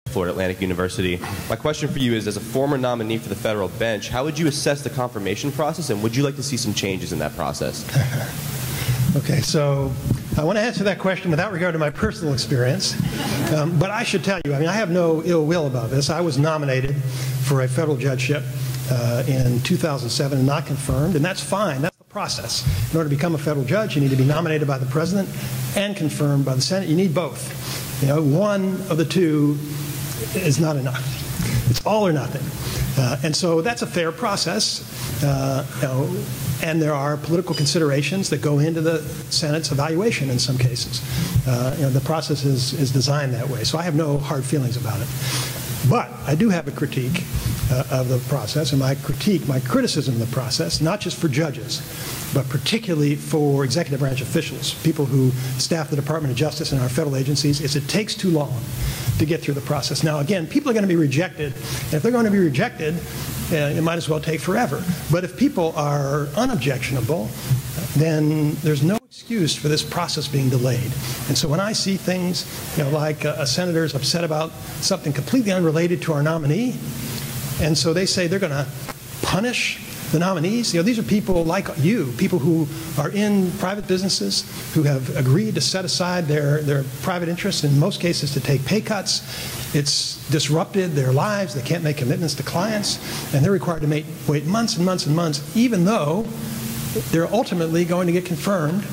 Florida Atlantic University. My question for you is, as a former nominee for the federal bench, how would you assess the confirmation process, and would you like to see some changes in that process? Okay, so I want to answer that question without regard to my personal experience, but I should tell you, I have no ill will about this. I was nominated for a federal judgeship in 2007 and not confirmed, and that's fine. That's the process. In order to become a federal judge, you need to be nominated by the president and confirmed by the Senate. You need both. One of the two is not enough. It's all or nothing. And so that's a fair process. And there are political considerations that go into the Senate's evaluation in some cases. The process is designed that way. So I have no hard feelings about it. But I do have a critique of the process, and my criticism of the process, not just for judges, but particularly for executive branch officials, people who staff the Department of Justice and our federal agencies, is it takes too long to get through the process. Now, again, people are going to be rejected. And if they're going to be rejected, it might as well take forever. But if people are unobjectionable, then there's no excuse for this process being delayed. And so when I see things, like a senator's upset about something completely unrelated to our nominee, and so they say they're going to punish the nominees. These are people like you, people who are in private businesses, who have agreed to set aside their private interests, in most cases to take pay cuts. It's disrupted their lives. They can't make commitments to clients, and they're required to wait months and months and months, even though they're ultimately going to get confirmed.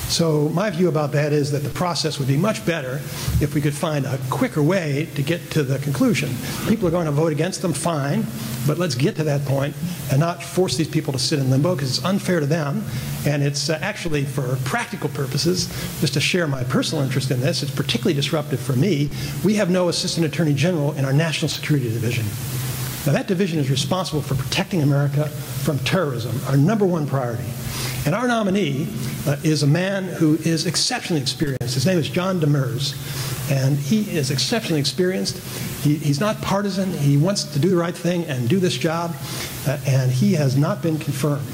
So my view about that is that the process would be much better if we could find a quicker way to get to the conclusion. People are going to vote against them, fine, but let's get to that point and not force these people to sit in limbo, because it's unfair to them, and it's actually, for practical purposes, just to share my personal interest in this, it's particularly disruptive for me. We have no Assistant Attorney General in our National Security Division. Now, that division is responsible for protecting America from terrorism, our #1 priority. And our nominee is a man who is exceptionally experienced. His name is John Demers, and he is exceptionally experienced. He's not partisan. He wants to do the right thing and do this job, and he has not been confirmed.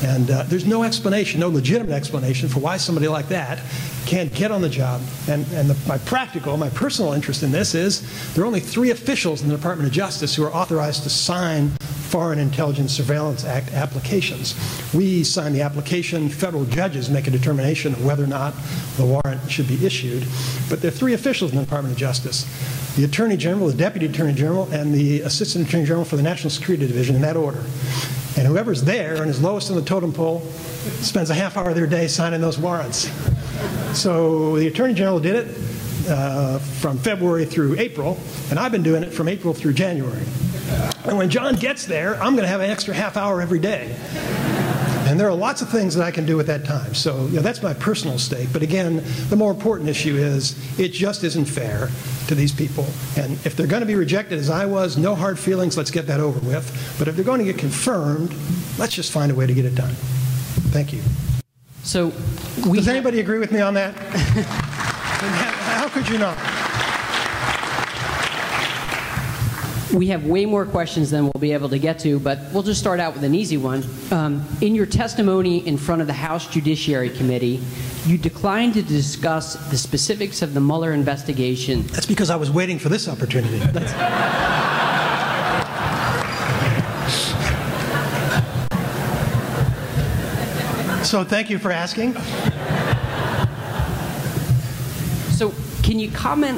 And there's no explanation, no legitimate explanation for why somebody like that can't get on the job. And my personal interest in this is there are only 3 officials in the Department of Justice who are authorized to sign Foreign Intelligence Surveillance Act applications. We sign the application. Federal judges make a determination of whether or not the warrant should be issued. But there are 3 officials in the Department of Justice: the Attorney General, the Deputy Attorney General, and the Assistant Attorney General for the National Security Division, in that order. And whoever's there and is lowest on the totem pole spends a half hour of their day signing those warrants. So the Attorney General did it from February through April, and I've been doing it from April through January. And when John gets there, I'm going to have an extra half hour every day. And there are lots of things that I can do at that time. So that's my personal stake. But again, the more important issue is it just isn't fair to these people. And if they're going to be rejected, as I was, no hard feelings, let's get that over with. But if they're going to get confirmed, let's just find a way to get it done. Thank you. So does anybody agree with me on that? How could you not? We have way more questions than we'll be able to get to, but we'll just start out with an easy one. In your testimony in front of the House Judiciary Committee, you declined to discuss the specifics of the Mueller investigation. That's because I was waiting for this opportunity. So thank you for asking. So can you comment